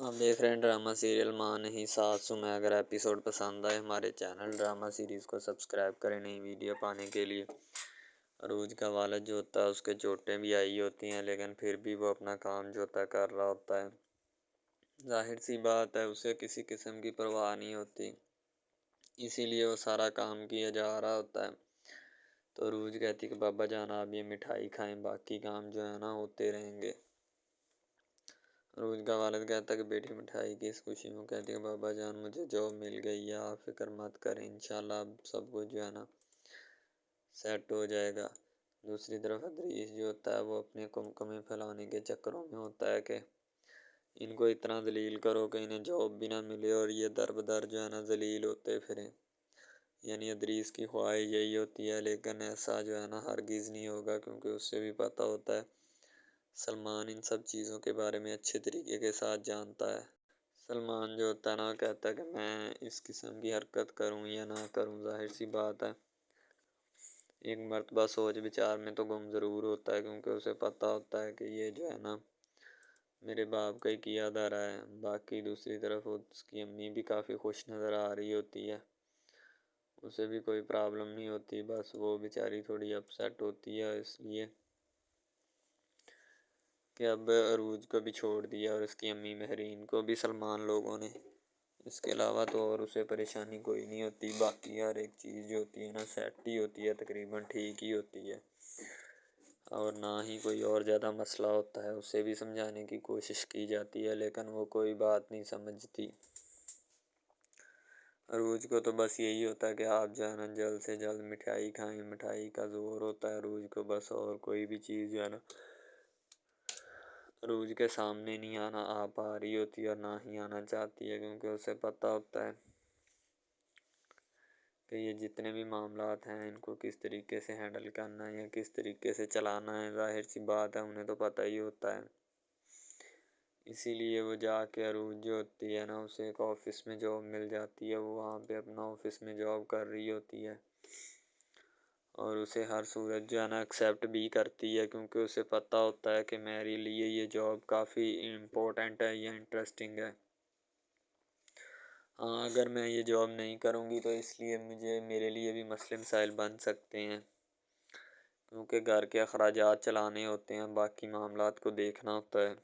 آپ دیکھ رہے ہیں ڈرامہ سیریل ماں نہیں ساس میں۔ اگر ایپیسوڈ پسند آئے ہمارے چینل ڈرامہ سیریز کو سبسکرائب کریں نئی ویڈیو پانے کے لیے۔ عروج کا والد جو ہوتا ہے اس کے چوٹیں بھی آئی ہوتی ہیں، لیکن پھر بھی وہ اپنا کام جو ہوتا ہے کر رہا ہوتا ہے۔ ظاہر سی بات ہے اسے کسی قسم کی پرواہ نہیں ہوتی، اسی لیے وہ سارا کام کیا جا رہا ہوتا ہے۔ تو عروج کہتی کہ بابا جان آپ یہ مٹھائی کھائیں، باقی کام جو ہے نا ہوتے رہیں گے۔ عروج کا والد کہتا ہے کہ بیٹی مٹھائی کی اس خوشی میں، کہتی ہے کہ بابا جان مجھے جاب مل گئی ہے، آپ فکر مت کریں، انشاءاللہ اب سب کچھ جو ہے نا سیٹ ہو جائے گا۔ دوسری طرف ادریس جو ہوتا ہے وہ اپنے کمکمے پھیلانے کے چکروں میں ہوتا ہے کہ ان کو اتنا ذلیل کرو کہ انہیں جاب بھی نہ ملے اور یہ در بدر جو ہے نا ذلیل ہوتے پھریں۔ یعنی ادریس کی خواہش یہی ہوتی ہے، لیکن ایسا جو ہے نا ہرگز نہیں ہوگا، کیونکہ اس سے بھی پتہ ہوتا ہے سلمان ان سب چیزوں کے بارے میں اچھے طریقے کے ساتھ جانتا ہے۔ سلمان جو ہوتا ہے نا کہتا ہے کہ میں اس قسم کی حرکت کروں یا نہ کروں، ظاہر سی بات ہے ایک مرتبہ سوچ بچار میں تو گم ضرور ہوتا ہے، کیونکہ اسے پتہ ہوتا ہے کہ یہ جو ہے نا میرے باپ کا ہی کیا دھرا ہے۔ باقی دوسری طرف اس کی امی بھی کافی خوش نظر آ رہی ہوتی ہے، اسے بھی کوئی پرابلم نہیں ہوتی، بس وہ بیچاری تھوڑی اپسیٹ ہوتی ہے اس لیے کہ اب عروج کو بھی چھوڑ دیا اور اس کی امی مہرین کو بھی سلمان لوگوں نے۔ اس کے علاوہ تو اور اسے پریشانی کوئی نہیں ہوتی، باقی ہر ایک چیز جو ہوتی ہے نا سیٹ ہی ہوتی ہے، تقریباً ٹھیک ہی ہوتی ہے، اور نہ ہی کوئی اور زیادہ مسئلہ ہوتا ہے۔ اسے بھی سمجھانے کی کوشش کی جاتی ہے لیکن وہ کوئی بات نہیں سمجھتی۔ عروج کو تو بس یہی ہوتا ہے کہ آپ جو ہے نا جلد سے جلد مٹھائی کھائیں، مٹھائی کا زور ہوتا ہے عروج کو بس، اور کوئی بھی چیز جو ہے نا عروج کے سامنے نہیں آ پا رہی ہوتی اور نہ ہی آنا چاہتی ہے، کیونکہ اسے پتہ ہوتا ہے کہ یہ جتنے بھی معاملات ہیں ان کو کس طریقے سے ہینڈل کرنا ہے یا کس طریقے سے چلانا ہے، ظاہر سی بات ہے انہیں تو پتہ ہی ہوتا ہے۔ اسی لیے وہ جا کے عروج جو ہوتی ہے نا اسے ایک آفس میں جاب مل جاتی ہے، وہ وہاں پہ اپنا آفس میں جاب کر رہی ہوتی ہے اور اسے ہر صورت جو ہے نا ایکسیپٹ بھی کرتی ہے، کیونکہ اسے پتہ ہوتا ہے کہ میرے لیے یہ جاب کافی امپورٹنٹ ہے یا انٹرسٹنگ ہے۔ ہاں اگر میں یہ جاب نہیں کروں گی تو اس لیے میرے لیے بھی مسئلے مسائل بن سکتے ہیں، کیونکہ گھر کے اخراجات چلانے ہوتے ہیں، باقی معاملات کو دیکھنا ہوتا ہے،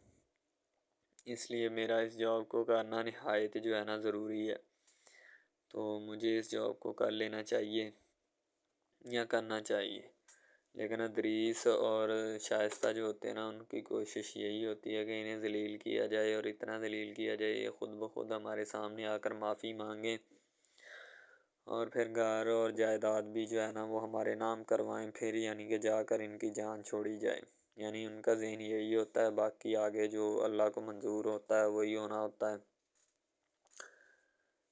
اس لیے میرا اس جاب کو کرنا نہایت جو ہے نا ضروری ہے، تو مجھے اس جاب کو کر لینا چاہیے یا کرنا چاہیے۔ لیکن ادریس اور شائستہ جو ہوتے ہیں نا ان کی کوشش یہی ہوتی ہے کہ انہیں ذلیل کیا جائے، اور اتنا ذلیل کیا جائے یہ خود بخود ہمارے سامنے آ کر معافی مانگیں اور پھر گھر اور جائیداد بھی جو ہے نا وہ ہمارے نام کروائیں، پھر یعنی کہ جا کر ان کی جان چھوڑی جائے۔ یعنی ان کا ذہن یہی ہوتا ہے، باقی آگے جو اللہ کو منظور ہوتا ہے وہی ہونا ہوتا ہے۔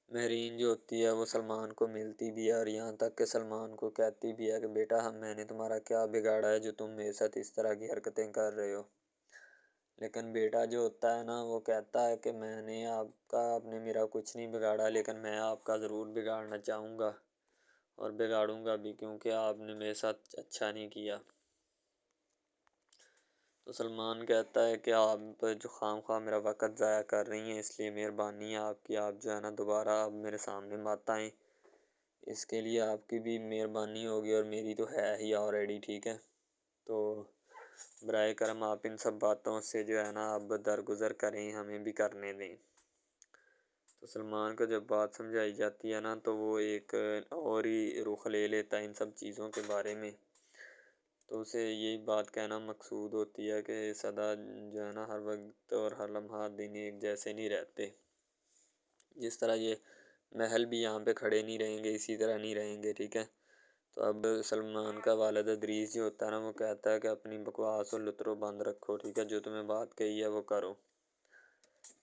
مہرین جو ہوتی ہے وہ سلمان کو ملتی بھی ہے اور یہاں تک کہ سلمان کو کہتی بھی ہے کہ بیٹا میں نے تمہارا کیا بگاڑا ہے جو تم میرے ساتھ اس طرح کی حرکتیں کر رہے ہو، لیکن بیٹا جو ہوتا ہے نا وہ کہتا ہے کہ آپ نے میرا کچھ نہیں بگاڑا، لیکن میں آپ کا ضرور بگاڑنا چاہوں گا اور بگاڑوں گا بھی، کیونکہ آپ نے میرے ساتھ اچھا نہیں کیا۔ تو سلمان کہتا ہے کہ آپ جو خواہ خواہ میرا وقت ضائع کر رہی ہیں، اس لیے مہربانی ہے آپ کی، آپ جو ہے نا دوبارہ اب میرے سامنے مت آئیں، اس کے لیے آپ کی بھی مہربانی ہوگی اور میری تو ہے ہی آلریڈی، ٹھیک ہے۔ تو برائے کرم آپ ان سب باتوں سے جو ہے نا اب درگزر کریں، ہمیں بھی کرنے دیں۔ تو سلمان کو جب بات سمجھائی جاتی ہے نا تو وہ ایک اور ہی رخ لے لیتا ہے ان سب چیزوں کے بارے میں، تو اسے یہی بات کہنا مقصود ہوتی ہے کہ سدا جو ہے نا ہر وقت اور ہر لمحہ دن ایک جیسے نہیں رہتے، جس طرح یہ محل بھی یہاں پہ کھڑے نہیں رہیں گے اسی طرح نہیں رہیں گے، ٹھیک ہے۔ تو اب سلمان کا والد ادریس جو ہوتا ہے نا وہ کہتا ہے کہ اپنی بکواس اور لترو بند رکھو، ٹھیک ہے، جو تمہیں بات کہی ہے وہ کرو،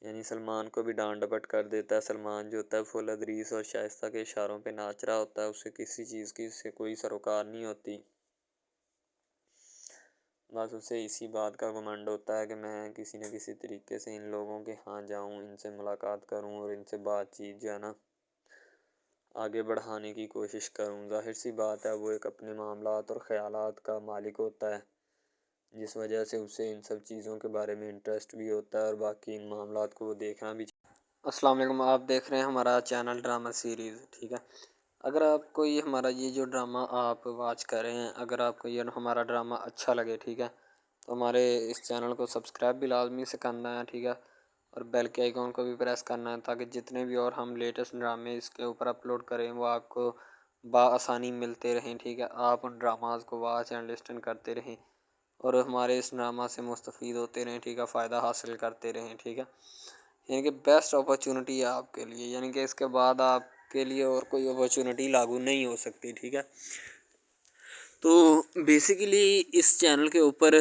یعنی سلمان کو بھی ڈانٹ ڈپٹ کر دیتا ہے۔ سلمان جو ہوتا ہے فل ادریس اور شائستہ کے اشاروں پہ ناچ رہا ہوتا ہے، اسے کسی چیز کی سے کوئی سروکار نہیں ہوتی، بس اسے اسی بات کا گھمنڈ ہوتا ہے کہ میں کسی نہ کسی طریقے سے ان لوگوں کے ہاں جاؤں، ان سے ملاقات کروں اور ان سے بات چیت جو ہے نا آگے بڑھانے کی کوشش کروں۔ ظاہر سی بات ہے وہ ایک اپنے معاملات اور خیالات کا مالک ہوتا ہے، جس وجہ سے اسے ان سب چیزوں کے بارے میں انٹرسٹ بھی ہوتا ہے اور باقی ان معاملات کو وہ دیکھنا بھی السلام علیکم، آپ دیکھ رہے ہیں ہمارا چینل ڈرامہ سیریز، ٹھیک ہے۔ اگر آپ کو یہ ہمارا یہ جو ڈرامہ آپ واچ کر رہے ہیں، اگر آپ کو یہ ہمارا ڈرامہ اچھا لگے، ٹھیک ہے، تو ہمارے اس چینل کو سبسکرائب بھی لازمی سے کرنا ہے، ٹھیک ہے، اور بیل کے آئیکن کو بھی پریس کرنا ہے تاکہ جتنے بھی اور ہم لیٹسٹ ڈرامے اس کے اوپر اپلوڈ کریں وہ آپ کو بآسانی ملتے رہیں، ٹھیک ہے۔ آپ ان ڈراماز کو واچ اینڈ لسٹن کرتے رہیں اور ہمارے اس ڈرامہ سے مستفید ہوتے رہیں، ٹھیک ہے، فائدہ حاصل کرتے رہیں، ٹھیک ہے۔ یعنی کہ بیسٹ اپرچونٹی ہے آپ کے لیے، یعنی کہ اس کے بعد آپ کے لیے اور کوئی اپرچونٹی لاگو نہیں ہو سکتی، ٹھیک ہے۔ تو بیسیکلی اس چینل کے اوپر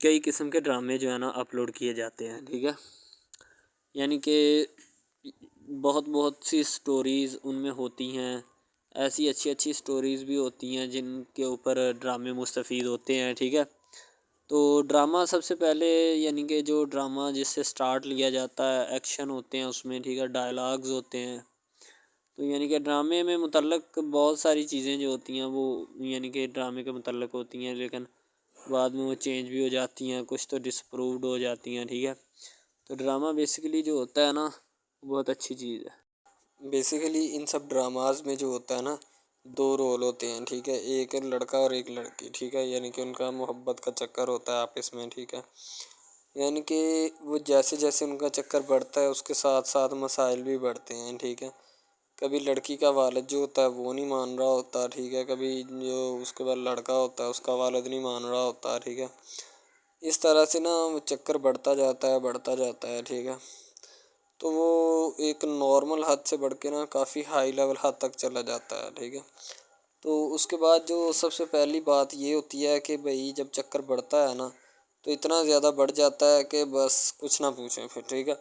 کئی قسم کے ڈرامے جو ہے نا اپلوڈ کیے جاتے ہیں، ٹھیک ہے، یعنی کہ بہت سی سٹوریز ان میں ہوتی ہیں، ایسی اچھی سٹوریز بھی ہوتی ہیں جن کے اوپر ڈرامے مستفید ہوتے ہیں، ٹھیک ہے۔ تو ڈرامہ سب سے پہلے یعنی کہ جو ڈرامہ جس سے سٹارٹ لیا جاتا ہے، ایکشن ہوتے ہیں اس میں، ٹھیک ہے، ڈائلاگز ہوتے ہیں، تو یعنی کہ ڈرامے میں متعلق بہت ساری چیزیں جو ہوتی ہیں وہ یعنی کہ ڈرامے کے متعلق ہوتی ہیں، لیکن بعد میں وہ چینج بھی ہو جاتی ہیں، کچھ تو ڈسپرووڈ ہو جاتی ہیں، ٹھیک ہے۔ تو ڈرامہ بیسیکلی جو ہوتا ہے نا بہت اچھی چیز ہے۔ بیسیکلی ان سب ڈراماز میں جو ہوتا ہے نا دو رول ہوتے ہیں، ٹھیک ہے، ایک لڑکا اور ایک لڑکی، ٹھیک ہے، یعنی کہ ان کا محبت کا چکر ہوتا ہے آپس میں، ٹھیک ہے، یعنی کہ وہ جیسے جیسے ان کا چکر بڑھتا ہے اس کے ساتھ ساتھ مسائل بھی بڑھتے ہیں، ٹھیک ہے۔ کبھی لڑکی کا والد جو ہوتا ہے وہ نہیں مان رہا ہوتا، ٹھیک ہے، کبھی جو اس کے بعد لڑکا ہوتا ہے اس کا والد نہیں مان رہا ہوتا، ٹھیک ہے۔ اس طرح سے نا وہ چکر بڑھتا جاتا ہے، ٹھیک ہے۔ تو وہ ایک نارمل حد سے بڑھ کے نا کافی ہائی لیول حد تک چلا جاتا ہے، ٹھیک ہے۔ تو اس کے بعد جو سب سے پہلی بات یہ ہوتی ہے کہ بھئی جب چکر بڑھتا ہے نا تو اتنا زیادہ بڑھ جاتا ہے کہ بس کچھ نہ پوچھیں پھر، ٹھیک ہے۔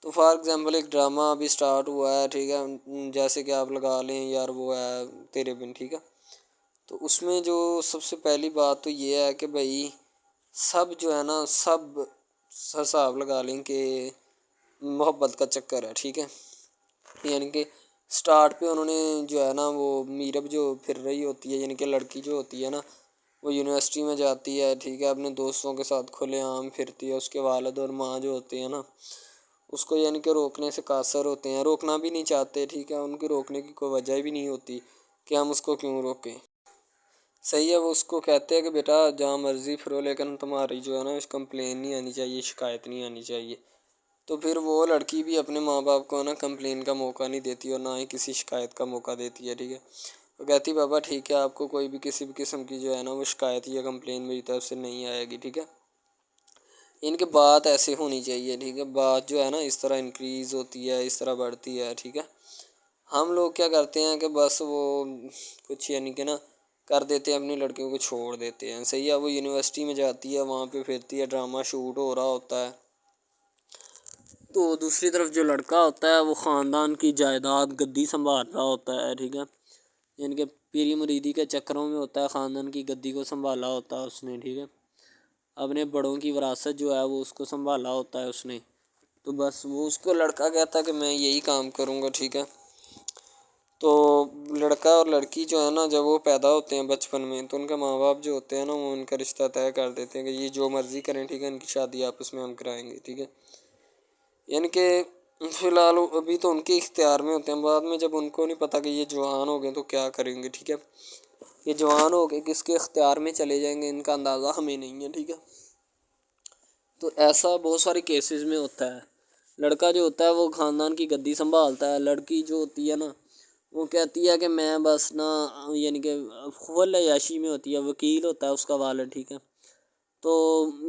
تو فار ایگزامپل ایک ڈرامہ ابھی سٹارٹ ہوا ہے، ٹھیک ہے، جیسے کہ آپ لگا لیں یار وہ ہے تیرے بن، ٹھیک ہے۔ تو اس میں جو سب سے پہلی بات تو یہ ہے کہ بھئی سب جو ہے نا سب حساب لگا لیں کہ محبت کا چکر ہے، ٹھیک ہے، یعنی کہ سٹارٹ پہ انہوں نے جو ہے نا وہ میرب جو پھر رہی ہوتی ہے، یعنی کہ لڑکی جو ہوتی ہے نا وہ یونیورسٹی میں جاتی ہے، ٹھیک ہے، اپنے دوستوں کے ساتھ کھلے عام پھرتی ہے، اس کے والد اور ماں جو ہوتے ہیں نا اس کو یعنی کہ روکنے سے قاصر ہوتے ہیں، روکنا بھی نہیں چاہتے، ٹھیک ہے، ان کے روکنے کی کوئی وجہ بھی نہیں ہوتی کہ ہم اس کو کیوں روکیں، صحیح ہے۔ وہ اس کو کہتے ہیں کہ بیٹا جہاں مرضی پھرو لیکن تمہاری جو ہے نا کمپلین نہیں آنی چاہیے، شکایت نہیں آنی چاہیے۔ تو پھر وہ لڑکی بھی اپنے ماں باپ کو نا کمپلین کا موقع نہیں دیتی اور نہ ہی کسی شکایت کا موقع دیتی ہے، ٹھیک ہے۔ وہ کہتی بابا ٹھیک ہے آپ کو کوئی بھی کسی بھی قسم کی جو ہے نا وہ شکایت یا کمپلین میری طرف سے نہیں آئے گی، ٹھیک ہے۔ ان کی بات ایسے ہونی چاہیے، ٹھیک ہے، بات جو ہے نا اس طرح انکریز ہوتی ہے، اس طرح بڑھتی ہے، ٹھیک ہے۔ ہم لوگ کیا کرتے ہیں کہ بس وہ کچھ یعنی کہ نا کر دیتے ہیں، اپنی لڑکیوں کو چھوڑ دیتے ہیں، صحیح ہے۔ وہ یونیورسٹی میں جاتی ہے، وہاں پہ پھرتی ہے، ڈرامہ شوٹ ہو رہا ہوتا ہے، تو دوسری طرف جو لڑکا ہوتا ہے وہ خاندان کی جائیداد گدی سنبھال رہا ہوتا ہے، ٹھیک ہے، یعنی کہ پیری مریدی کے چکروں میں ہوتا ہے، خاندان کی گدی کو سنبھالا ہوتا ہے اس نے، ٹھیک ہے، اپنے بڑوں کی وراثت جو ہے وہ اس کو سنبھالا ہوتا ہے اس نے، تو بس وہ اس کو لڑکا کہتا ہے کہ میں یہی کام کروں گا، ٹھیک ہے۔ تو لڑکا اور لڑکی جو ہے نا جب وہ پیدا ہوتے ہیں بچپن میں تو ان کے ماں باپ جو ہوتے ہیں نا وہ ان کا رشتہ طے کر دیتے ہیں کہ یہ جو مرضی کریں، ٹھیک ہے، ان کی شادی آپس میں ہم کرائیں گے، ٹھیک ہے۔ یعنی کہ فی الحال ابھی تو ان کے اختیار میں ہوتے ہیں، بعد میں جب ان کو نہیں پتہ کہ یہ جوان ہو گئے تو کیا کریں گے، ٹھیک ہے، یہ جوان ہو کے کس کے اختیار میں چلے جائیں گے ان کا اندازہ ہمیں نہیں ہے، ٹھیک ہے۔ تو ایسا بہت سارے کیسز میں ہوتا ہے، لڑکا جو ہوتا ہے وہ خاندان کی گدی سنبھالتا ہے، لڑکی جو ہوتی ہے نا وہ کہتی ہے کہ میں بس نا یعنی کہ فل عیاشی میں ہوتی ہے، وکیل ہوتا ہے اس کا والد، ٹھیک ہے، تو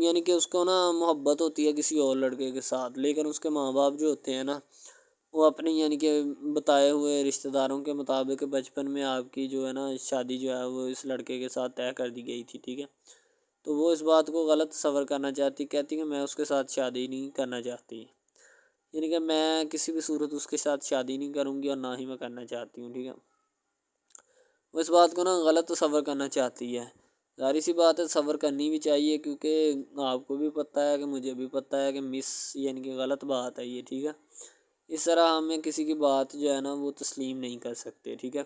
یعنی کہ اس کو نا محبت ہوتی ہے کسی اور لڑکے کے ساتھ، لیکن اس کے ماں باپ جو ہوتے ہیں نا وہ اپنی یعنی کہ بتائے ہوئے رشتہ داروں کے مطابق بچپن میں آپ کی جو ہے نا شادی جو ہے وہ اس لڑکے کے ساتھ طے کر دی گئی تھی، ٹھیک ہے، تو وہ اس بات کو غلط تصور کرنا چاہتی، کہتی کہ میں اس کے ساتھ شادی نہیں کرنا چاہتی، یعنی کہ میں کسی بھی صورت اس کے ساتھ شادی نہیں کروں گی اور نہ ہی میں کرنا چاہتی ہوں، ٹھیک ہے۔ وہ اس بات کو نا غلط تصور کرنا چاہتی ہے، ظاہر سی بات ہے صبر کرنی بھی چاہیے کیونکہ آپ کو بھی پتہ ہے کہ مجھے بھی پتہ ہے کہ یعنی کہ غلط بات ہے یہ، ٹھیک ہے۔ اس طرح ہمیں کسی کی بات جو ہے نا وہ تسلیم نہیں کر سکتے، ٹھیک ہے۔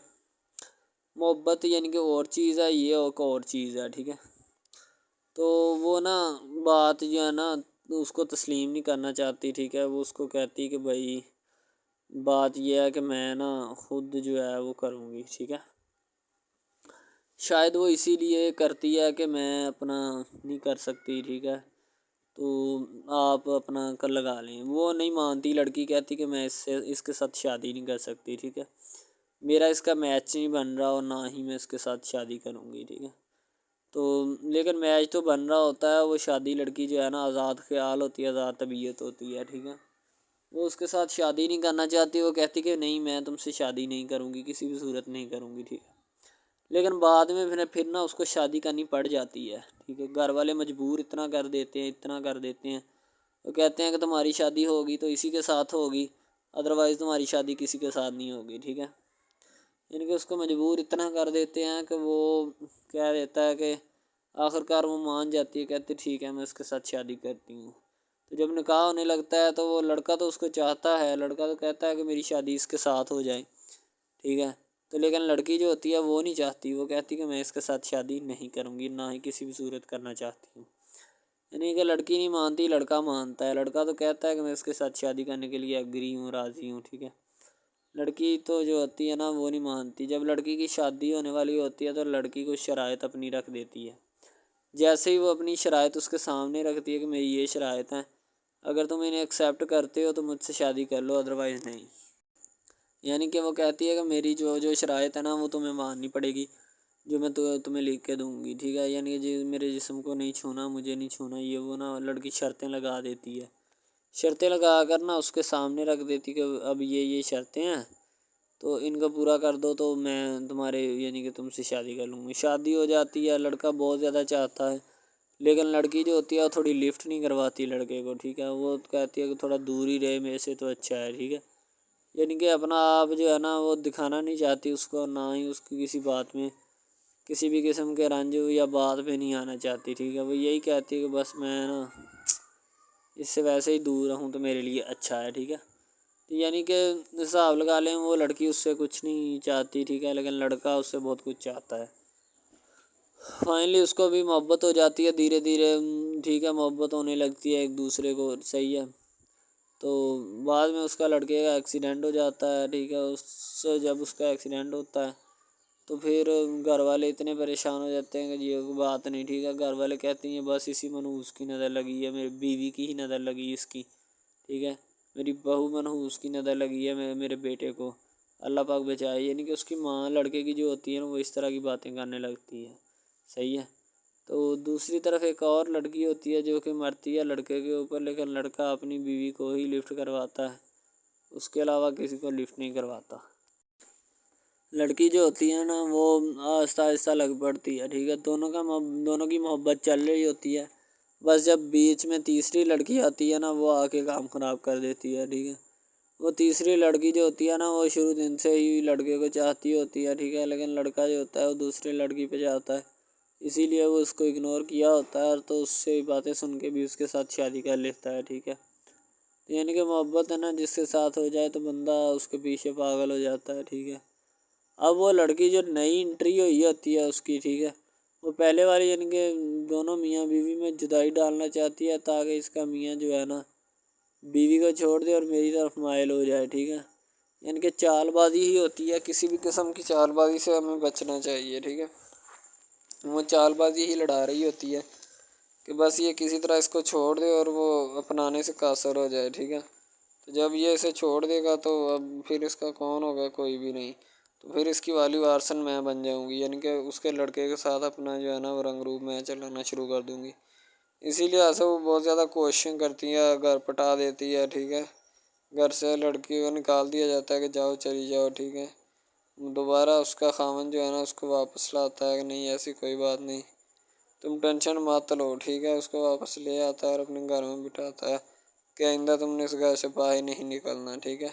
محبت یعنی کہ اور چیز ہے، یہ اور چیز ہے، ٹھیک ہے۔ تو وہ نا بات جو ہے نا اس کو تسلیم نہیں کرنا چاہتی، ٹھیک ہے، وہ اس کو کہتی کہ بھائی بات یہ ہے کہ میں نا خود جو ہے وہ کروں گی، ٹھیک ہے۔ شاید وہ اسی لیے کرتی ہے کہ میں اپنا نہیں کر سکتی، ٹھیک ہے، تو آپ اپنا کر لگا لیں۔ وہ نہیں مانتی، لڑکی کہتی کہ میں اس کے ساتھ شادی نہیں کر سکتی، ٹھیک ہے، میرا اس کا میچ نہیں بن رہا اور نہ ہی میں اس کے ساتھ شادی کروں گی، ٹھیک ہے۔ تو لیکن میچ تو بن رہا ہوتا ہے، وہ شادی لڑکی جو ہے نا آزاد خیال ہوتی ہے، آزاد طبیعت ہوتی ہے، ٹھیک ہے، وہ اس کے ساتھ شادی نہیں کرنا چاہتی، وہ کہتی کہ نہیں میں تم سے شادی نہیں کروں گی، کسی بھی صورت نہیں کروں گی، ٹھیک ہے۔ لیکن بعد میں پھر نا اس کو شادی کرنی پڑ جاتی ہے، ٹھیک ہے، گھر والے مجبور اتنا کر دیتے ہیں، وہ کہتے ہیں کہ تمہاری شادی ہوگی تو اسی کے ساتھ ہوگی، ادروائز تمہاری شادی کسی کے ساتھ نہیں ہوگی، ٹھیک ہے۔ یعنی کہ اس کو مجبور اتنا کر دیتے ہیں کہ وہ کہہ دیتا ہے کہ آخر کار وہ مان جاتی ہے، کہتے ٹھیک ہے میں اس کے ساتھ شادی کرتی ہوں۔ تو جب نکاح ہونے لگتا ہے تو وہ لڑکا تو اس کو چاہتا ہے، لڑکا تو کہتا ہے کہ میری شادی اس کے ساتھ ہو جائے، ٹھیک ہے، تو لیکن لڑکی جو ہوتی ہے وہ نہیں چاہتی، وہ کہتی کہ میں اس کے ساتھ شادی نہیں کروں گی، نہ ہی کسی بھی صورت کرنا چاہتی ہوں۔ یعنی کہ لڑکی نہیں مانتی، لڑکا مانتا ہے، لڑکا تو کہتا ہے کہ میں اس کے ساتھ شادی کرنے کے لیے ایگری ہوں، راضی ہوں، ٹھیک ہے۔ لڑکی تو جو ہوتی ہے نا وہ نہیں مانتی، جب لڑکی کی شادی ہونے والی ہوتی ہے تو لڑکی کو شرائط اپنی رکھ دیتی ہے، جیسے ہی وہ اپنی شرائط اس کے سامنے رکھتی ہے کہ میری یہ شرائط ہیں، اگر تم انہیں ایکسیپٹ کرتے ہو تو مجھ سے شادی کر لو، ادروائز نہیں۔ یعنی کہ وہ کہتی ہے کہ میری جو شرائط ہے نا وہ تمہیں ماننی پڑے گی، جو میں تمہیں لکھ کے دوں گی، ٹھیک ہے، یعنی کہ میرے جسم کو نہیں چھونا، مجھے نہیں چھونا، یہ وہ نا لڑکی شرطیں لگا دیتی ہے، شرطیں لگا کر نا اس کے سامنے رکھ دیتی کہ اب یہ شرطیں ہیں تو ان کو پورا کر دو تو میں تمہارے یعنی کہ تم سے شادی کر لوں گی۔ شادی ہو جاتی ہے، لڑکا بہت زیادہ چاہتا ہے، لیکن لڑکی جو ہوتی ہے وہ تھوڑی لفٹ نہیں کرواتی لڑکے کو، ٹھیک ہے، وہ کہتی ہے کہ تھوڑا دور ہی رہے میرے سے تو اچھا ہے، ٹھیک ہے، یعنی کہ اپنا آپ جو ہے نا وہ دکھانا نہیں چاہتی اس کو، نہ ہی اس کی کسی بات میں کسی بھی قسم کے رنج یا بات پہ نہیں آنا چاہتی، ٹھیک ہے، وہ یہی کہتی ہے کہ بس میں نا اس سے ویسے ہی دور رہوں تو میرے لیے اچھا ہے، ٹھیک ہے۔ یعنی کہ حساب لگا لیں وہ لڑکی اس سے کچھ نہیں چاہتی، ٹھیک ہے، لیکن لڑکا اس سے بہت کچھ چاہتا ہے۔ فائنلی اس کو بھی محبت ہو جاتی ہے دھیرے دھیرے، ٹھیک ہے، محبت ہونے لگتی ہے ایک دوسرے کو، صحیح ہے۔ تو بعد میں اس کا لڑکے کا ایکسیڈنٹ ہو جاتا ہے، ٹھیک ہے، جب اس کا ایکسیڈنٹ ہوتا ہے تو پھر گھر والے اتنے پریشان ہو جاتے ہیں کہ یہ بات نہیں، ٹھیک ہے، گھر والے کہتے ہیں بس اسی منحوس کی نظر لگی ہے، میری بیوی کی ہی نظر لگی اس کی، ٹھیک ہے، میری بہو منحوس کی نظر لگی ہے میرے بیٹے کو، اللہ پاک بچائے۔ یعنی کہ اس کی ماں لڑکے کی جو ہوتی ہے نا وہ اس طرح کی باتیں کرنے لگتی ہے، صحیح ہے۔ تو دوسری طرف ایک اور لڑکی ہوتی ہے جو کہ مرتی ہے لڑکے کے اوپر، لیکن لڑکا اپنی بیوی کو ہی لفٹ کرواتا ہے، اس کے علاوہ کسی کو لفٹ نہیں کرواتا۔ لڑکی جو ہوتی ہے نا وہ آہستہ آہستہ لگ پڑتی ہے، ٹھیک ہے، دونوں کی محبت چل رہی ہوتی ہے، بس جب بیچ میں تیسری لڑکی آتی ہے نا وہ آ کے کام خراب کر دیتی ہے، ٹھیک ہے۔ وہ تیسری لڑکی جو ہوتی ہے نا وہ شروع دن سے ہی لڑکے کو چاہتی ہوتی ہے، ٹھیک ہے، لیکن لڑکا جو ہوتا ہے وہ دوسرے لڑکی پہ جاتا ہے، اسی لیے وہ اس کو اگنور کیا ہوتا ہے، تو اس سے باتیں سن کے بھی اس کے ساتھ شادی کر لیتا ہے، ٹھیک ہے۔ یعنی کہ محبت ہے نا جس کے ساتھ ہو جائے تو بندہ اس کے پیچھے پاگل ہو جاتا ہے، ٹھیک ہے۔ اب وہ لڑکی جو نئی انٹری ہوئی ہوتی ہے اس کی، ٹھیک ہے، وہ پہلے والی یعنی کہ دونوں میاں بیوی میں جدائی ڈالنا چاہتی ہے تاکہ اس کا میاں جو ہے نا بیوی کو چھوڑ دے اور میری طرف مائل ہو جائے، ٹھیک ہے، یعنی کہ چال بازی ہی ہوتی ہے، کسی بھی قسم کی چال بازی سے ہمیں بچنا چاہیے، ٹھیک ہے، وہ چال بازی ہی لڑا رہی ہوتی ہے کہ بس یہ کسی طرح اس کو چھوڑ دے اور وہ اپنانے سے قاصر ہو جائے، ٹھیک ہے۔ تو جب یہ اسے چھوڑ دے گا تو اب پھر اس کا کون ہوگا، کوئی بھی نہیں، تو پھر اس کی والی وارثن میں بن جاؤں گی، یعنی کہ اس کے لڑکے کے ساتھ اپنا جو ہے نا وہ رنگ روپ میں چلانا شروع کر دوں گی۔ اسی لیے سے وہ بہت زیادہ کوششیں کرتی ہے، گھر پٹا دیتی ہے، ٹھیک ہے، گھر سے لڑکی کو نکال دیا جاتا ہے کہ جاؤ چلی جاؤ، ٹھیک ہے، دوبارہ اس کا خاوند جو ہے نا اس کو واپس لاتا ہے کہ نہیں ایسی کوئی بات نہیں، تم ٹینشن مت لو، ٹھیک ہے، اس کو واپس لے آتا ہے اور اپنے گھر میں بٹھاتا ہے کہ آئندہ تم نے اس گھر سے باہر نہیں نکلنا، ٹھیک ہے،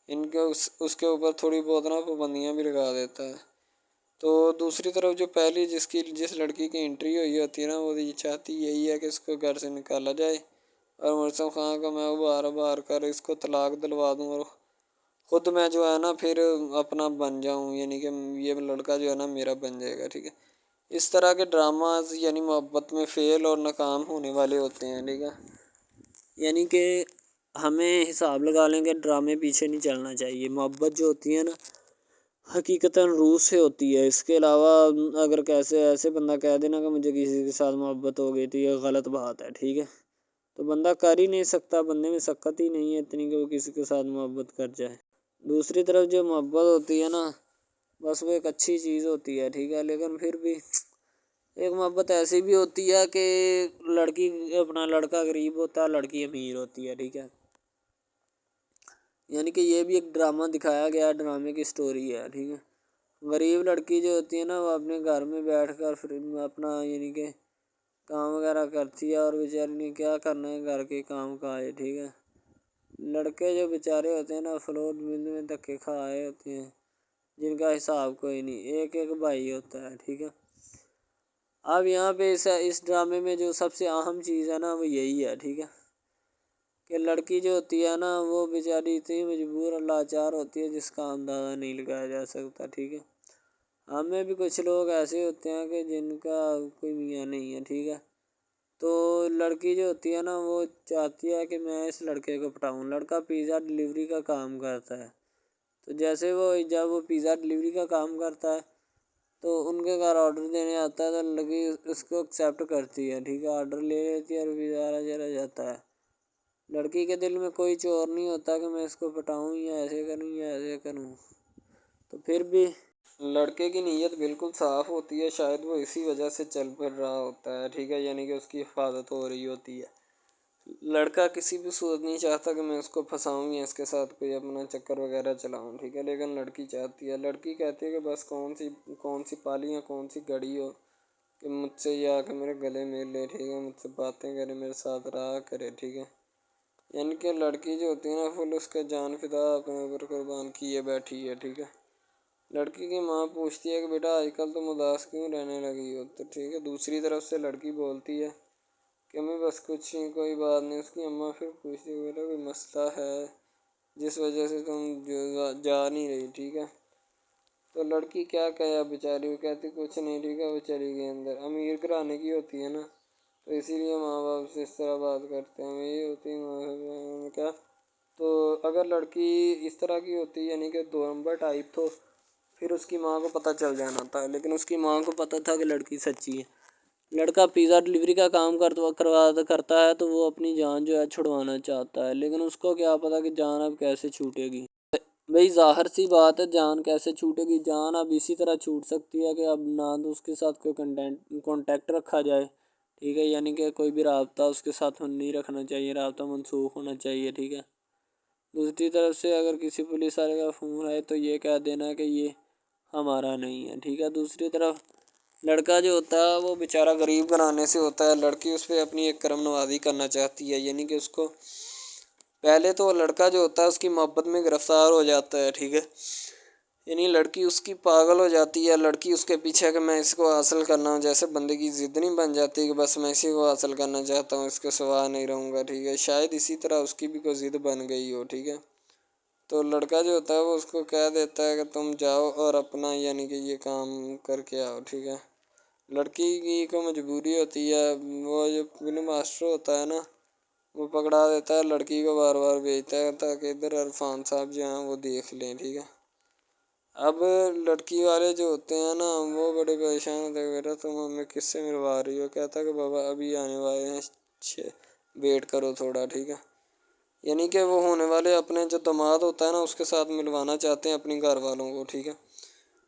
ان کے اس کے اوپر تھوڑی بہت نا پابندیاں بھی لگا دیتا ہے۔ تو دوسری طرف جو پہلی جس لڑکی کی انٹری ہوئی ہوتی ہے نا وہ یہ چاہتی یہی ہے کہ اس کو گھر سے نکالا جائے اور مرسم خان کا میں بار کر اس کو طلاق دلوا دوں اور خود میں جو ہے نا پھر اپنا بن جاؤں، یعنی کہ یہ لڑکا جو ہے نا میرا بن جائے گا، ٹھیک ہے۔ اس طرح کے ڈراماز یعنی محبت میں فیل اور ناکام ہونے والے ہوتے ہیں، ٹھیک ہے. یعنی کہ ہمیں حساب لگا لیں کہ ڈرامے پیچھے نہیں چلنا چاہیے. محبت جو ہوتی ہے نا حقیقتاً روح سے ہوتی ہے. اس کے علاوہ اگر ایسے بندہ کہہ دینا کہ مجھے کسی کے ساتھ محبت ہو گئی تھی، یہ غلط بات ہے، ٹھیک ہے. تو بندہ کر ہی نہیں سکتا، بندے میں سکت ہی نہیں ہے اتنی کہ وہ کسی کے ساتھ محبت کر جائے. دوسری طرف جو محبت ہوتی ہے نا بس وہ ایک اچھی چیز ہوتی ہے، ٹھیک ہے. لیکن پھر بھی ایک محبت ایسی بھی ہوتی ہے کہ لڑکا غریب ہوتا ہے، لڑکی امیر ہوتی ہے، ٹھیک ہے. یعنی کہ یہ بھی ایک ڈرامہ دکھایا گیا، ڈرامے کی سٹوری ہے، ٹھیک ہے. غریب لڑکی جو ہوتی ہے نا وہ اپنے گھر میں بیٹھ کر پھر اپنا یعنی کہ کام وغیرہ کرتی ہے، اور بیچاری نے کیا کرنا ہے گھر کے کام کائے، ٹھیک ہے. لڑکے جو بیچارے ہوتے ہیں نا فلوٹ مل میں دھکے کھائے ہوتے ہیں، جن کا حساب کوئی نہیں، ایک بھائی ہوتا ہے، ٹھیک ہے. اب یہاں پہ اس ڈرامے میں جو سب سے اہم چیز ہے نا وہ یہی ہے، ٹھیک ہے، کہ لڑکی جو ہوتی ہے نا وہ بیچاری اتنی مجبور اور لاچار ہوتی ہے جس کا اندازہ نہیں لگایا جا سکتا، ٹھیک ہے. ہمیں بھی کچھ لوگ ایسے ہوتے ہیں کہ جن کا کوئی میاں نہیں ہے، ٹھیک ہے. تو لڑکی جو ہوتی ہے نا وہ چاہتی ہے کہ میں اس لڑکے کو پٹاؤں. لڑکا پیزا ڈلیوری کا کام کرتا ہے، تو جیسے جب وہ پیزا ڈلیوری کا کام کرتا ہے تو ان کے گھر آرڈر دینے آتا ہے تو لڑکی اس کو ایکسیپٹ کرتی ہے، ٹھیک ہے. آرڈر لے لیتی ہے اور پیزا چلا جاتا ہے. لڑکی کے دل میں کوئی چور نہیں ہوتا کہ میں اس کو پٹاؤں یا ایسے کروں یا ایسے کروں. تو پھر بھی لڑکے کی نیت بالکل صاف ہوتی ہے، شاید وہ اسی وجہ سے چل پھر رہا ہوتا ہے، ٹھیک ہے. یعنی کہ اس کی حفاظت ہو رہی ہوتی ہے. لڑکا کسی بھی صورت نہیں چاہتا کہ میں اس کو پھنساؤں یا اس کے ساتھ کوئی اپنا چکر وغیرہ چلاؤں، ٹھیک ہے. لیکن لڑکی چاہتی ہے، لڑکی کہتی ہے کہ بس کون سی پالی یا کون سی گڑی ہو کہ مجھ سے یہ آ کے میرے گلے مل لے، ٹھیک ہے، مجھ سے باتیں کرے، میرے ساتھ رہا کرے، ٹھیک ہے. یعنی کہ لڑکی جو ہوتی ہے نا فل اس کے جان فدا اپنے اوپر قربان کیے بیٹھی ہے، ٹھیک ہے. لڑکی کی ماں پوچھتی ہے کہ بیٹا آج کل تم اداس کیوں رہنے لگی ہو، تو ٹھیک ہے. دوسری طرف سے لڑکی بولتی ہے کہ میں بس کچھ نہیں، کوئی بات نہیں. اس کی اماں پھر پوچھتی ہے بیٹا کوئی مسئلہ ہے جس وجہ سے تم جا نہیں رہی، ٹھیک ہے. تو لڑکی کیا کہے بیچاری، وہ کہتی کچھ نہیں، ٹھیک ہے. وہ چلی گئی اندر. امیر گھرانے کی ہوتی ہے نا تو اسی لیے ماں باپ سے اس طرح بات کرتے ہیں. یہ ہوتی ہے کیا. تو اگر لڑکی اس طرح کی ہوتی یعنی کہ دو نمبر ٹائپ تو پھر اس کی ماں کو پتہ چل جانا تھا. لیکن اس کی ماں کو پتہ تھا کہ لڑکی سچی ہے. لڑکا پیزا ڈلیوری کا کام کرتا ہے تو وہ اپنی جان جو ہے چھڑوانا چاہتا ہے، لیکن اس کو کیا پتہ کہ جان اب کیسے چھوٹے گی. بھئی ظاہر سی بات ہے، جان کیسے چھوٹے گی. جان اب اسی طرح چھوٹ سکتی ہے کہ اب نہ تو اس کے ساتھ کوئی کانٹیکٹ رکھا جائے، ٹھیک ہے. یعنی کہ کوئی بھی رابطہ اس کے ساتھ نہیں رکھنا چاہیے، رابطہ منسوخ ہونا چاہیے، ٹھیک ہے. دوسری طرف سے اگر کسی پولیس والے کا فون آئے تو یہ کہہ دینا کہ یہ ہمارا نہیں ہے، ٹھیک ہے. دوسری طرف لڑکا جو ہوتا ہے وہ بیچارہ غریب گھرانے سے ہوتا ہے. لڑکی اس پہ اپنی ایک کرم نوازی کرنا چاہتی ہے. یعنی کہ اس کو پہلے تو لڑکا جو ہوتا ہے اس کی محبت میں گرفتار ہو جاتا ہے، ٹھیک ہے. یعنی لڑکی اس کی پاگل ہو جاتی ہے. لڑکی اس کے پیچھے کہ میں اس کو حاصل کرنا ہوں، جیسے بندے کی ضد نہیں بن جاتی کہ بس میں اسی کو حاصل کرنا چاہتا ہوں، اس کے سوا نہیں رہوں گا، ٹھیک ہے. شاید اسی طرح اس کی بھی کوئی ضد بن گئی ہو، ٹھیک ہے. تو لڑکا جو ہوتا ہے وہ اس کو کہہ دیتا ہے کہ تم جاؤ اور اپنا یعنی کہ یہ کام کر کے آؤ، ٹھیک ہے. لڑکی کی کو مجبوری ہوتی ہے. وہ جو فلم ماسٹر ہوتا ہے نا وہ پکڑا دیتا ہے، لڑکی کو بار بار بھیجتا ہے تاکہ ادھر عرفان صاحب جو ہیں وہ دیکھ لیں، ٹھیک ہے. اب لڑکی والے جو ہوتے ہیں نا وہ بڑے پریشان ہوتے ہیں، بیٹا تم ہمیں کس سے ملوا رہی ہو. کہتا ہے کہ بابا ابھی آنے والے ہیں، ویٹ کرو تھوڑا، ٹھیک ہے. یعنی کہ وہ ہونے والے اپنے جو داماد ہوتا ہے نا اس کے ساتھ ملوانا چاہتے ہیں اپنی گھر والوں کو، ٹھیک ہے.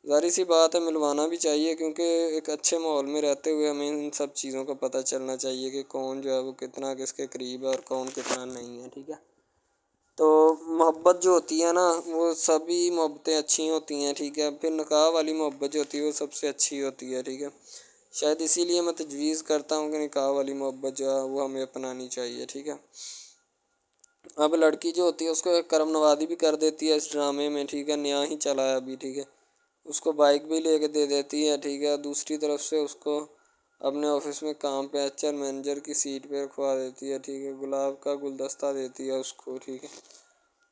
ظاہر سی بات ہے ملوانا بھی چاہیے، کیونکہ ایک اچھے ماحول میں رہتے ہوئے ہمیں ان سب چیزوں کا پتہ چلنا چاہیے کہ کون جو ہے وہ کتنا کس کے قریب ہے اور کون کتنا نہیں ہے، ٹھیک ہے. تو محبت جو ہوتی ہے نا وہ سبھی محبتیں اچھی ہوتی ہیں، ٹھیک ہے. پھر نکاح والی محبت جو ہوتی ہے وہ سب سے اچھی ہوتی ہے، ٹھیک ہے. شاید اسی لیے میں تجویز کرتا ہوں کہ نکاح والی محبت جو ہے وہ ہمیں اپنانی چاہیے، ٹھیک ہے. اب لڑکی جو ہوتی ہے اس کو ایک کرم نوازی بھی کر دیتی ہے اس ڈرامے میں، ٹھیک ہے. نیا ہی چلا ہے ابھی، ٹھیک ہے. اس کو بائک بھی لے کے دے دیتی ہے، ٹھیک ہے. دوسری طرف سے اس کو اپنے آفس میں کام پہ ایچ آر مینیجر کی سیٹ پہ رکھوا دیتی ہے، ٹھیک ہے. گلاب کا گلدستہ دیتی ہے اس کو، ٹھیک ہے.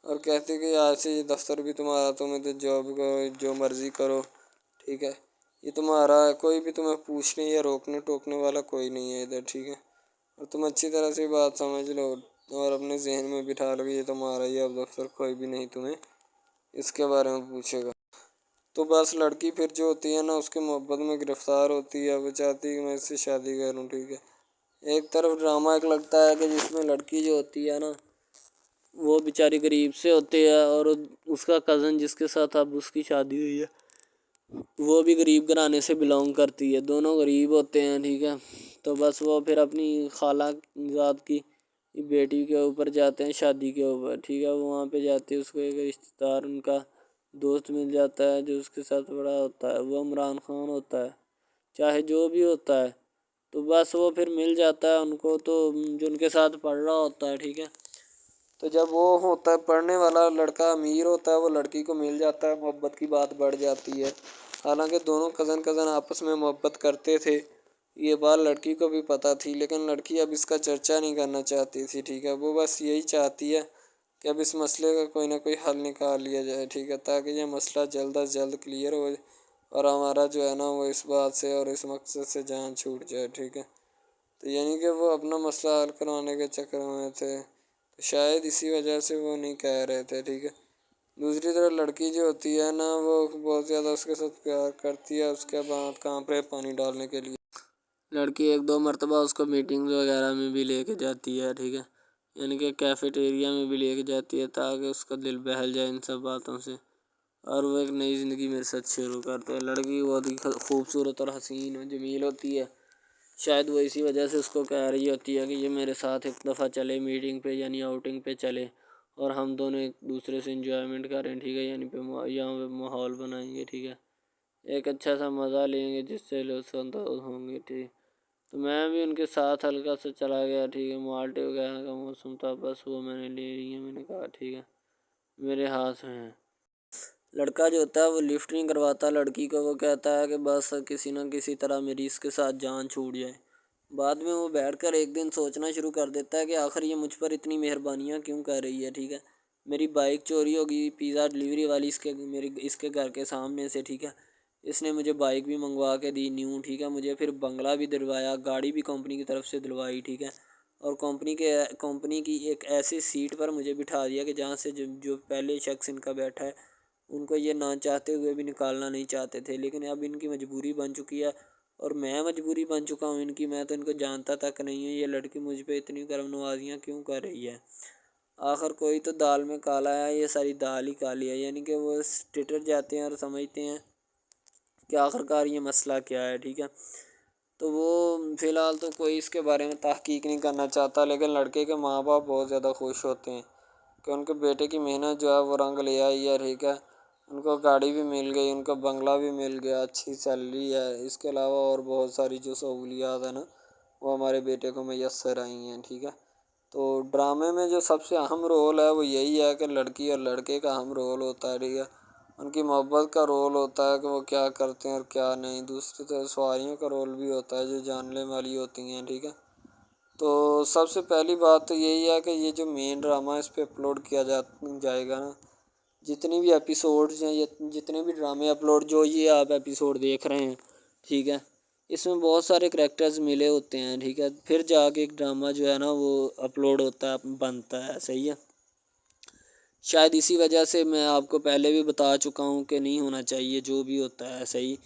اور کہتی ہے کہ آج سے یہ دفتر بھی تمہارا، تمہیں تو جاب کرو جو مرضی کرو، ٹھیک ہے. یہ تمہارا ہے، کوئی بھی تمہیں پوچھنے یا روکنے ٹوکنے والا کوئی نہیں ہے ادھر، ٹھیک ہے؟ اور تم اچھی طرح سے بات سمجھ لو اور اپنے ذہن میں بٹھا لو کہ یہ تمہارا ہی اب دفتر، کوئی بھی نہیں تمہیں اس کے بارے میں پوچھے گا۔ تو بس لڑکی پھر جو ہوتی ہے نا اس کے محبت میں گرفتار ہوتی ہے، وہ چاہتی ہے کہ میں اس سے شادی کروں، ٹھیک ہے؟ ایک طرف ڈرامہ ایک لگتا ہے کہ جس میں لڑکی جو ہوتی ہے نا وہ بیچاری غریب سے ہوتی ہے، اور اس کا کزن جس کے ساتھ اب اس کی شادی ہوئی ہے وہ بھی غریب گھرانے سے بلانگ کرتی ہے، دونوں غریب ہوتے ہیں، ٹھیک ہے؟ تو بس وہ پھر اپنی خالہ ذات کی بیٹی کے اوپر جاتے ہیں شادی کے اوپر، ٹھیک ہے؟ وہ وہاں پہ جاتے ہیں، اس کو ایک رشتہ دار ان کا دوست مل جاتا ہے جو اس کے ساتھ بڑا ہوتا ہے، وہ عمران خان ہوتا ہے، چاہے جو بھی ہوتا ہے، تو بس وہ پھر مل جاتا ہے ان کو، تو جو ان کے ساتھ پڑھ رہا ہوتا ہے، ٹھیک ہے؟ تو جب وہ ہوتا ہے پڑھنے والا لڑکا امیر ہوتا ہے، وہ لڑکی کو مل جاتا ہے، محبت کی بات بڑھ جاتی ہے، حالانکہ دونوں کزن آپس میں محبت کرتے تھے، یہ بات لڑکی کو بھی پتہ تھی، لیکن لڑکی اب اس کا چرچا نہیں کرنا چاہتی تھی، ٹھیک ہے؟ وہ بس یہی چاہتی ہے کہ اب اس مسئلے کا کوئی نہ کوئی حل نکال لیا جائے، ٹھیک ہے؟ تاکہ یہ مسئلہ جلد از جلد کلیئر ہو اور ہمارا جو ہے نا وہ اس بات سے اور اس مقصد سے جان چھوٹ جائے، ٹھیک ہے؟ تو یعنی کہ وہ اپنا مسئلہ حل کروانے کے چکر میں تھے، تو شاید اسی وجہ سے وہ نہیں کہہ رہے تھے، ٹھیک ہے؟ دوسری طرف لڑکی جو ہوتی ہے نا وہ بہت زیادہ اس کے ساتھ پیار کرتی ہے، اس کے بعد کہاں پہ پانی ڈالنے کے لیے لڑکی ایک دو مرتبہ اس کو میٹنگز وغیرہ میں بھی لے کے جاتی ہے، ٹھیک ہے؟ یعنی کہ کیفیٹیریا میں بھی لے کے جاتی ہے تاکہ اس کا دل بہل جائے ان سب باتوں سے، اور وہ ایک نئی زندگی میرے ساتھ شروع کرتے ہیں۔ لڑکی بہت ہی خوبصورت اور حسین و جمیل ہوتی ہے، شاید وہ اسی وجہ سے اس کو کہہ رہی ہوتی ہے کہ یہ میرے ساتھ ایک دفعہ چلے میٹنگ پہ، یعنی آؤٹنگ پہ چلے، اور ہم دونوں ایک دوسرے سے انجوائمنٹ کریں، ٹھیک ہے؟ یعنی یہاں پہ ماحول بنائیں گے، ٹھیک ہے؟ ایک اچھا سا مزہ لیں گے جس سے لطف اندوز ہوں گے، ٹھیک؟ تو میں بھی ان کے ساتھ ہلکا سا چلا گیا، ٹھیک ہے؟ مالٹے وغیرہ کا موسم تھا، بس وہ میں نے لے لی ہے، میں نے کہا ٹھیک ہے میرے ہاتھ میں ہے۔ لڑکا جو ہوتا ہے وہ لفٹ نہیں کرواتا لڑکی کو، وہ کہتا ہے کہ بس کسی نہ کسی طرح میری اس کے ساتھ جان چھوٹ جائے۔ بعد میں وہ بیٹھ کر ایک دن سوچنا شروع کر دیتا ہے کہ آخر یہ مجھ پر اتنی مہربانیاں کیوں کر رہی ہے، ٹھیک ہے؟ میری بائک چوری ہوگی، پیزا ڈلیوری والی اس کے گھر کے سامنے سے، ٹھیک ہے؟ اس نے مجھے بائک بھی منگوا کے دی نیو، ٹھیک ہے؟ مجھے پھر بنگلہ بھی دلوایا، گاڑی بھی کمپنی کی طرف سے دلوائی، ٹھیک ہے؟ اور کمپنی کی ایک ایسی سیٹ پر مجھے بٹھا دیا کہ جہاں سے جو پہلے شخص ان کا بیٹھا ہے ان کو یہ نہ چاہتے ہوئے بھی نکالنا نہیں چاہتے تھے، لیکن اب ان کی مجبوری بن چکی ہے، اور میں مجبوری بن چکا ہوں ان کی، میں تو ان کو جانتا تک نہیں ہوں، یہ لڑکی مجھ پہ اتنی کرم نوازیاں کیوں کر رہی ہے؟ آخر کوئی تو دال میں کالا ہے، یہ ساری دال ہی کالی ہے، یعنی کہ وہ ٹٹر جاتے ہیں اور سمجھتے ہیں کہ آخر کار یہ مسئلہ کیا ہے، ٹھیک ہے؟ تو وہ فی الحال تو کوئی اس کے بارے میں تحقیق نہیں کرنا چاہتا، لیکن لڑکے کے ماں باپ بہت زیادہ خوش ہوتے ہیں کہ ان کے بیٹے کی محنت جو ہے وہ رنگ لے آئی ہے، ٹھیک ہے؟ ان کو گاڑی بھی مل گئی، ان کو بنگلہ بھی مل گیا، اچھی سیلری ہے، اس کے علاوہ اور بہت ساری جو سہولیات ہیں نا وہ ہمارے بیٹے کو میسر آئی ہیں، ٹھیک ہے؟ تو ڈرامے میں جو سب سے اہم رول ہے وہ یہی ہے کہ لڑکی اور لڑکے کا اہم رول ہوتا ہے، ٹھیک ہے؟ ان کی محبت کا رول ہوتا ہے کہ وہ کیا کرتے ہیں اور کیا نہیں، دوسری طرف سواریوں کا رول بھی ہوتا ہے جو جاننے والی ہوتی ہیں، ٹھیک ہے؟ تو سب سے پہلی بات تو یہی ہے کہ یہ جو مین ڈرامہ اس پہ اپلوڈ کیا جائے گا نا، جتنی بھی ایپیسوڈز ہیں یا جتنے بھی ڈرامے اپلوڈ جو یہ آپ ایپیسوڈ دیکھ رہے ہیں، ٹھیک ہے؟ اس میں بہت سارے کریکٹرز ملے ہوتے ہیں، ٹھیک ہے؟ پھر جا کے ایک ڈرامہ جو ہے نا وہ اپلوڈ ہوتا ہے، بنتا ہے، صحیح ہے؟ شاید اسی وجہ سے میں آپ کو پہلے بھی بتا چکا ہوں کہ نہیں ہونا چاہیے جو بھی ہوتا ہے، صحیح؟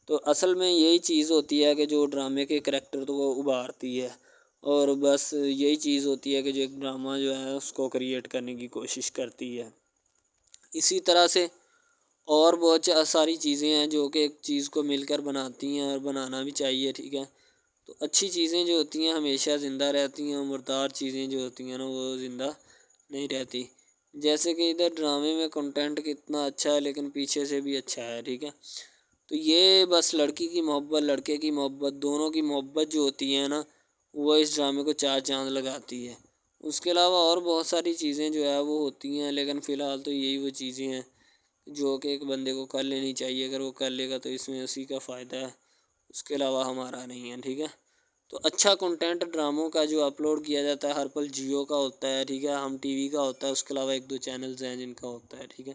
تو اصل میں یہی چیز ہوتی ہے کہ جو ڈرامے کے کریکٹر تو وہ ابھارتی ہے، اور بس یہی چیز ہوتی ہے کہ جو ایک ڈرامہ جو ہے اس کو کریٹ کرنے کی کوشش کرتی ہے۔ اسی طرح سے اور بہت ساری چیزیں ہیں جو کہ ایک چیز کو مل کر بناتی ہیں اور بنانا بھی چاہیے، ٹھیک ہے؟ تو اچھی چیزیں جو ہوتی ہیں ہمیشہ زندہ رہتی ہیں، مردار چیزیں جو ہوتی ہیں نا وہ زندہ نہیں رہتی، جیسے کہ ادھر ڈرامے میں کنٹینٹ کتنا اچھا ہے لیکن پیچھے سے بھی اچھا ہے، ٹھیک ہے؟ تو یہ بس لڑکی کی محبت لڑکے کی محبت دونوں کی محبت جو ہوتی ہے نا وہ اس ڈرامے کو چار چاند لگاتی ہے۔ اس کے علاوہ اور بہت ساری چیزیں جو ہے وہ ہوتی ہیں، لیکن فی الحال تو یہی وہ چیزیں ہیں جو کہ ایک بندے کو کر لینی چاہیے، اگر وہ کر لے گا تو اس میں اسی کا فائدہ ہے، اس کے علاوہ ہمارا نہیں ہے، ٹھیک ہے؟ تو اچھا کنٹینٹ ڈراموں کا جو اپلوڈ کیا جاتا ہے ہر پل جیو کا ہوتا ہے، ٹھیک ہے؟ ہم ٹی وی کا ہوتا ہے، اس کے علاوہ ایک دو چینلز ہیں جن کا ہوتا ہے، ٹھیک ہے؟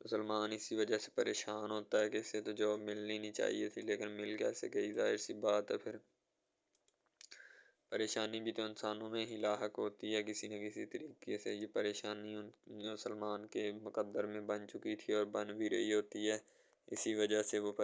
تو سلمان اسی وجہ سے پریشان ہوتا ہے کہ اسے تو جاب ملنی نہیں چاہیے تھی، لیکن مل کیسے گئی؟ ظاہر سی بات ہے، پھر پریشانی بھی تو انسانوں میں ہی لاحق ہوتی ہے کسی نہ کسی طریقے سے۔ یہ پریشانی سلمان کے مقدر میں بن چکی تھی اور بن بھی رہی ہوتی ہے، اسی وجہ سے وہ